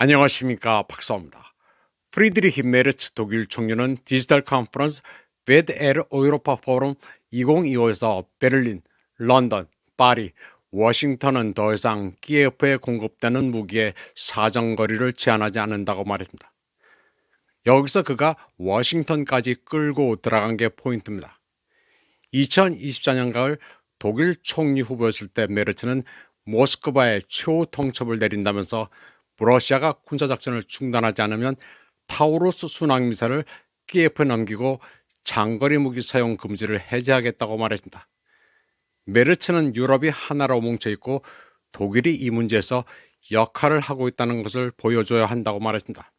안녕하십니까, 박사입니다. 프리드리히 메르츠 독일 총리는 디지털 컨퍼런스 베드 에르 오유로파 포럼 2025에서 베를린, 런던, 파리, 워싱턴은 더 이상 키예프에 공급되는 무기의 사정거리를 제한하지 않는다고 말했습니다. 여기서 그가 워싱턴까지 끌고 들어간 게 포인트입니다. 2024년 가을 독일 총리 후보였을 때 메르츠는 모스크바에 최후 통첩을 내린다면서 러시아가 군사작전을 중단하지 않으면 타우루스 순항미사를 키예프에 넘기고 장거리 무기 사용 금지를 해제하겠다고 말했습니다. 메르츠는 유럽이 하나로 뭉쳐있고 독일이 이 문제에서 역할을 하고 있다는 것을 보여줘야 한다고 말했습니다.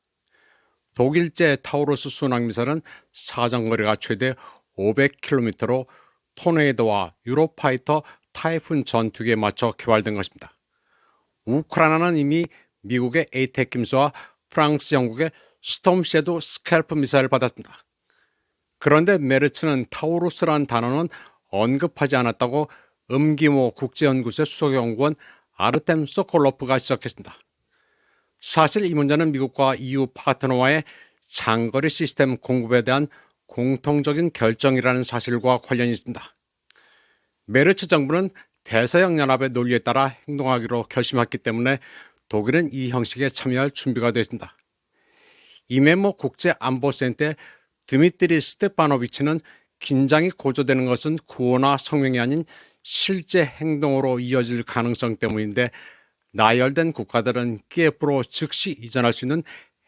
독일제 타우루스 순항미사는 사정거리가 최대 500km로 토네이도와 유로파이터 타이푼 전투기에 맞춰 개발된 것입니다. 우크라이나는 이미 미국의 에이테킴스와 프랑스, 영국의 스톰 섀도우 스칼프 미사일을 받았습니다. 그런데 메르츠는 타우루스라는 단어는 언급하지 않았다고 음기모 국제연구소의 수석연구원 아르템 소콜로프가 지적했습니다. 사실 이 문제는 미국과 EU 파트너와의 장거리 시스템 공급에 대한 공통적인 결정이라는 사실과 관련이 있습니다. 메르츠 정부는 대서양 연합의 논리에 따라 행동하기로 결심했기 때문에 독일은 이 형식에 참여할 준비가 되어 있습니다. 이메모 국제안보센터 드미트리 스테파노비치는 긴장이 고조되는 것은 구호나 성명이 아닌 실제 행동으로 이어질 가능성 때문인데 나열된 국가들은 키예프로 즉시 이전할 수 있는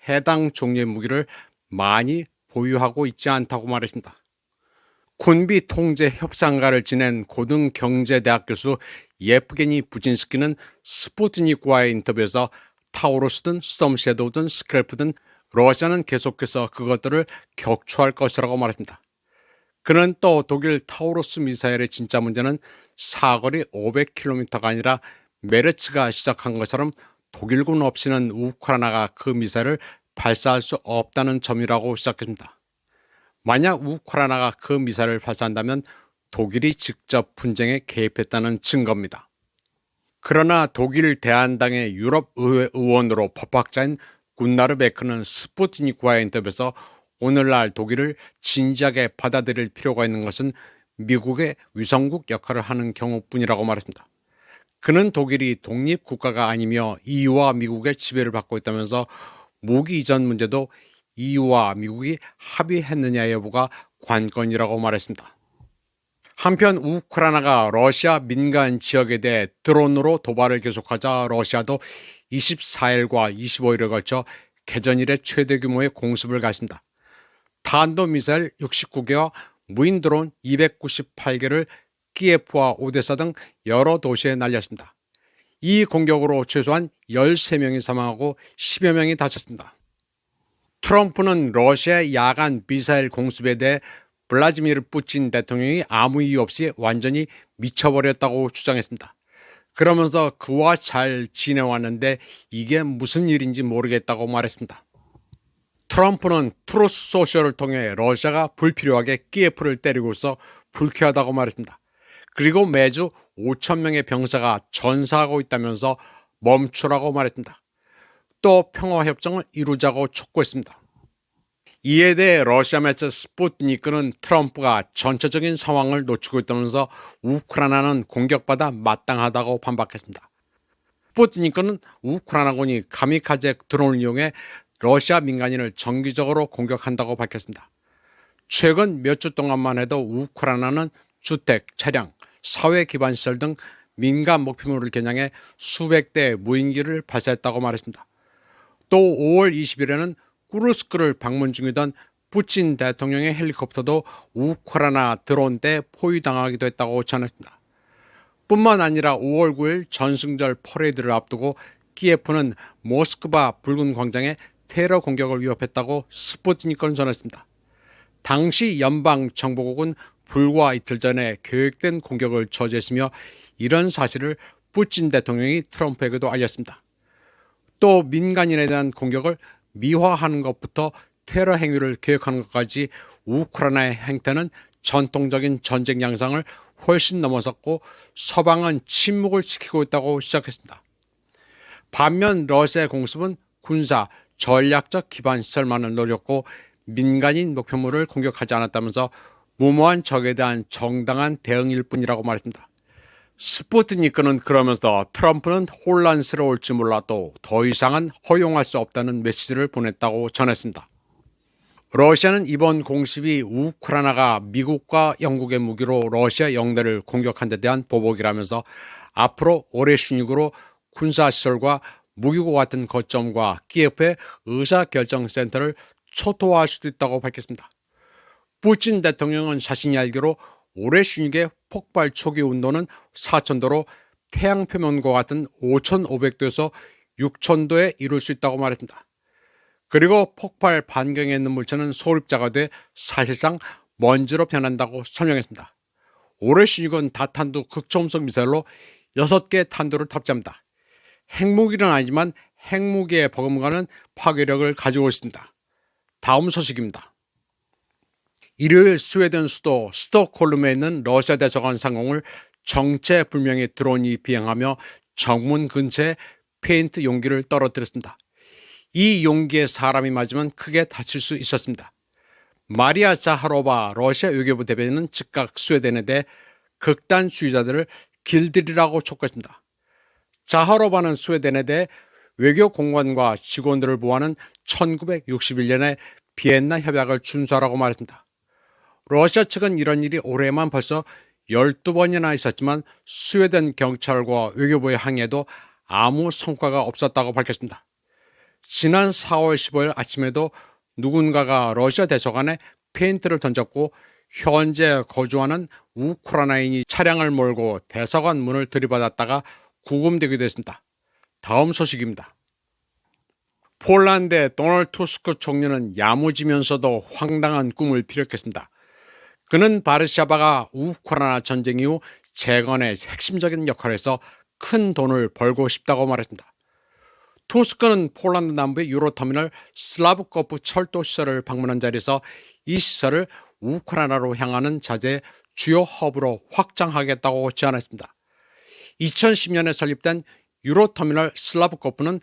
해당 종류의 무기를 많이 보유하고 있지 않다고 말했습니다. 군비 통제 협상가를 지낸 고등경제대학 교수 예프게니 부진스키는 스푸트닉과의 인터뷰에서 타우루스든 스톰 섀도우든 스크래프든 러시아는 계속해서 그것들을 격추할 것이라고 말했습니다. 그는 또 독일 타우루스 미사일의 진짜 문제는 사거리 500km가 아니라 메르츠가 시작한 것처럼 독일군 없이는 우크라이나가 그 미사일을 발사할 수 없다는 점이라고 시작했습니다. 만약 우크라이나가 그 미사일을 발사한다면 독일이 직접 분쟁에 개입했다는 증거입니다. 그러나 독일 대한당의 유럽의회 의원으로 법학자인 군나르 베크는 스푸트닉과의 인터뷰에서 오늘날 독일을 진지하게 받아들일 필요가 있는 것은 미국의 위성국 역할을 하는 경우뿐이라고 말했습니다. 그는 독일이 독립국가가 아니며 EU와 미국의 지배를 받고 있다면서 무기 이전 문제도 EU와 미국이 합의했느냐 여부가 관건이라고 말했습니다. 한편 우크라이나가 러시아 민간 지역에 대해 드론으로 도발을 계속하자 러시아도 24일과 25일에 걸쳐 개전 이래 최대 규모의 공습을 가했습니다. 탄도미사일 69개와 무인 드론 298개를 키예프와 오데사 등 여러 도시에 날렸습니다. 이 공격으로 최소한 13명이 사망하고 10여 명이 다쳤습니다. 트럼프는 러시아의 야간 미사일 공습에 대해 블라디미르 푸틴 대통령이 아무 이유 없이 완전히 미쳐버렸다고 주장했습니다. 그러면서 그와 잘 지내왔는데 이게 무슨 일인지 모르겠다고 말했습니다. 트럼프는 트루스 소셜을 통해 러시아가 불필요하게 키예프를 때리고 있어 불쾌하다고 말했습니다. 그리고 매주 5,000명의 병사가 전사하고 있다면서 멈추라고 말했습니다. 또 평화협정을 이루자고 촉구했습니다. 이에 대해 러시아 매체 스푸트니크는 트럼프가 전체적인 상황을 놓치고 있다면서 우크라이나는 공격받아 마땅하다고 반박했습니다. 스푸트니크는 우크라이나군이 가미카제 드론을 이용해 러시아 민간인을 정기적으로 공격한다고 밝혔습니다. 최근 몇 주 동안만 해도 우크라이나는 주택, 차량, 사회 기반 시설 등 민간 목표물을 겨냥해 수백 대의 무인기를 발사했다고 말했습니다. 또 5월 20일에는 쿠르스크를 방문 중이던 푸틴 대통령의 헬리콥터도 우크라이나 드론대 포위당하기도 했다고 전했습니다. 뿐만 아니라 5월 9일 전승절 퍼레이드를 앞두고 키예프는 모스크바 붉은 광장에 테러 공격을 위협했다고 스푸트니크는 전했습니다. 당시 연방정보국은 불과 이틀 전에 계획된 공격을 저지했으며 이런 사실을 푸틴 대통령이 트럼프에게도 알렸습니다. 또 민간인에 대한 공격을 미화하는 것부터 테러 행위를 계획하는 것까지 우크라이나의 행태는 전통적인 전쟁 양상을 훨씬 넘어섰고 서방은 침묵을 지키고 있다고 시작했습니다. 반면 러시아의 공습은 군사, 전략적 기반 시설만을 노렸고 민간인 목표물을 공격하지 않았다면서 무모한 적에 대한 정당한 대응일 뿐이라고 말했습니다. 스푸트니크는 그러면서 트럼프는 혼란스러울지 몰라도 더 이상은 허용할 수 없다는 메시지를 보냈다고 전했습니다. 러시아는 이번 공습이 우크라이나가 미국과 영국의 무기로 러시아 영내를 공격한 데 대한 보복이라면서 앞으로 올해 순위으로 군사시설과 무기고 같은 거점과 키예프의 의사결정센터를 초토화할 수도 있다고 밝혔습니다. 푸틴 대통령은 자신이 알기로 올해 순위의 폭발 초기 온도는 4,000도로 태양표면과 같은 5,500도에서 6,000도에 이룰 수 있다고 말했습니다. 그리고 폭발 반경에 있는 물체는 소립자가 돼 사실상 먼지로 변한다고 설명했습니다. 올해 순위군 다탄두 극초음속 미사일로 6개의 탄두를 탑재합니다. 핵무기는 아니지만 핵무기에 버금가는 파괴력을 가지고 있습니다. 다음 소식입니다. 일요일 스웨덴 수도 스톡홀름에 있는 러시아 대사관 상공을 정체불명의 드론이 비행하며 정문 근처에 페인트 용기를 떨어뜨렸습니다. 이 용기에 사람이 맞으면 크게 다칠 수 있었습니다. 마리아 자하로바 러시아 외교부 대변인은 즉각 스웨덴에 대해 극단주의자들을 길들이라고 촉구했습니다. 자하로바는 스웨덴에 대해 외교공관과 직원들을 보호하는 1961년의 비엔나 협약을 준수하라고 말했습니다. 러시아 측은 이런 일이 올해만 벌써 12번이나 있었지만 스웨덴 경찰과 외교부의 항의에도 아무 성과가 없었다고 밝혔습니다. 지난 4월 15일 아침에도 누군가가 러시아 대사관에 페인트를 던졌고 현재 거주하는 우크라이나인이 차량을 몰고 대사관 문을 들이받았다가 구금되기도 했습니다. 다음 소식입니다. 폴란드의 도널드 투스크 총리는 야무지면서도 황당한 꿈을 피력했습니다. 그는 바르샤바가 우크라이나 전쟁 이후 재건의 핵심적인 역할을 해서 큰 돈을 벌고 싶다고 말했습니다. 투스크는 폴란드 남부의 유로터미널 슬라브코프 철도 시설을 방문한 자리에서 이 시설을 우크라이나로 향하는 자재의 주요 허브로 확장하겠다고 제안했습니다. 2010년에 설립된 유로터미널 슬라브코프는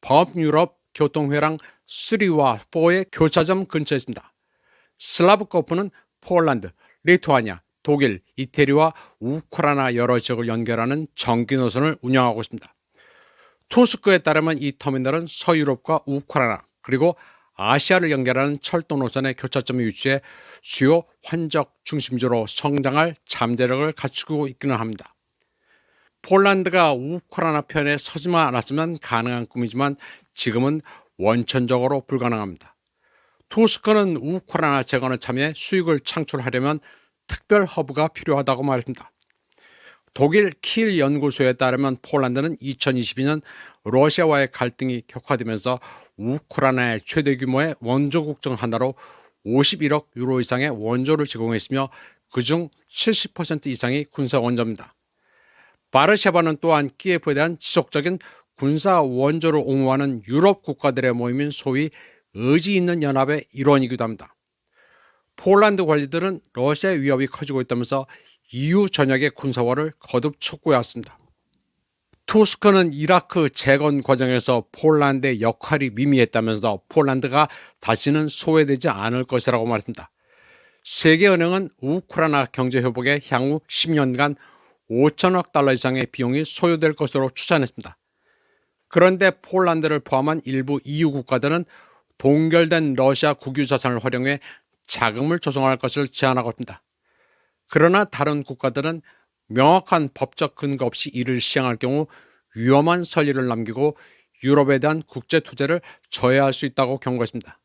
범유럽 교통회랑 3와 4의 교차점 근처에 있습니다. 슬라브코프는 폴란드, 리투아니아, 독일, 이태리와 우크라이나 여러 지역을 연결하는 전기 노선을 운영하고 있습니다. 투스크에 따르면 이 터미널은 서유럽과 우크라이나 그리고 아시아를 연결하는 철도 노선의 교차점에 위치해 주요 환적 중심지로 성장할 잠재력을 갖추고 있기는 합니다. 폴란드가 우크라이나 편에 서지만 않았으면 가능한 꿈이지만 지금은 원천적으로 불가능합니다. 투스크는 우크라이나 재건에 참여해 수익을 창출하려면 특별 허브가 필요하다고 말했습니다. 독일 킬 연구소에 따르면 폴란드는 2022년 러시아와의 갈등이 격화되면서 우크라이나의 최대 규모의 원조 국정 하나로 51억 유로 이상의 원조를 제공했으며 그중 70% 이상이 군사 원조입니다. 바르샤바는 또한 키예프에 대한 지속적인 군사 원조를 옹호하는 유럽 국가들의 모임인 소위 의지 있는 연합의 일원이기도 합니다. 폴란드 관리들은 러시아의 위협이 커지고 있다면서 EU 전역의 군사화를 거듭 촉구해왔습니다. 투스크는 이라크 재건 과정에서 폴란드의 역할이 미미했다면서 폴란드가 다시는 소외되지 않을 것이라고 말했습니다. 세계은행은 우크라이나 경제회복에 향후 10년간 5천억 달러 이상의 비용이 소요될 것으로 추산했습니다. 그런데 폴란드를 포함한 일부 EU 국가들은 동결된 러시아 국유자산을 활용해 자금을 조성할 것을 제안하고 있습니다. 그러나 다른 국가들은 명확한 법적 근거 없이 이를 시행할 경우 위험한 선리를 남기고 유럽에 대한 국제 투자를 저해할 수 있다고 경고했습니다.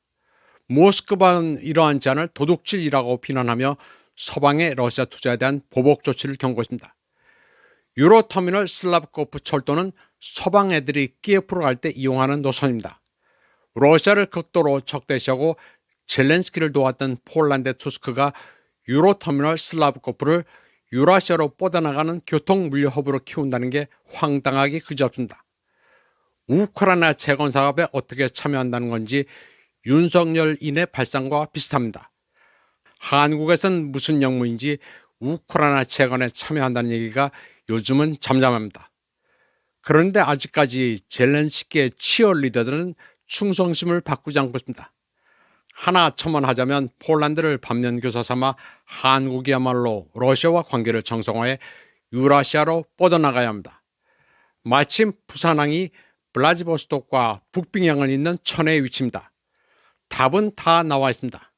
모스크바는 이러한 제안을 도둑질이라고 비난하며 서방의 러시아 투자에 대한 보복 조치를 경고했습니다. 유로터미널 슬라브코프 철도는 서방 애들이 키예프로 갈 때 이용하는 노선입니다. 러시아를 극도로 적대시하고 젤렌스키를 도왔던 폴란드 투스크가 유로터미널 슬라브코프를 유라시아로 뻗어나가는 교통 물류 허브로 키운다는 게 황당하기 그지없습니다. 우크라이나 재건 사업에 어떻게 참여한다는 건지 윤석열인의 발상과 비슷합니다. 한국에선 무슨 영무인지 우크라이나 재건에 참여한다는 얘기가 요즘은 잠잠합니다. 그런데 아직까지 젤렌스키의 치어리더들은 충성심을 바꾸지 않고 있습니다. 하나 첨언하자면 폴란드를 반면교사 삼아 한국이야말로 러시아와 관계를 정상화해 유라시아로 뻗어나가야 합니다. 마침 부산항이 블라디보스톡과 북빙양을 잇는 천혜의 위치입니다. 답은 다 나와 있습니다.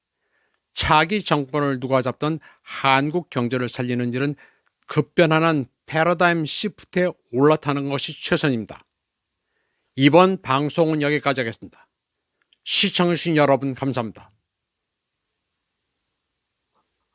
차기 정권을 누가 잡던 한국 경제를 살리는 일은 급변하는 패러다임 시프트에 올라타는 것이 최선입니다. 이번 방송은 여기까지 하겠습니다. 시청해주신 여러분 감사합니다.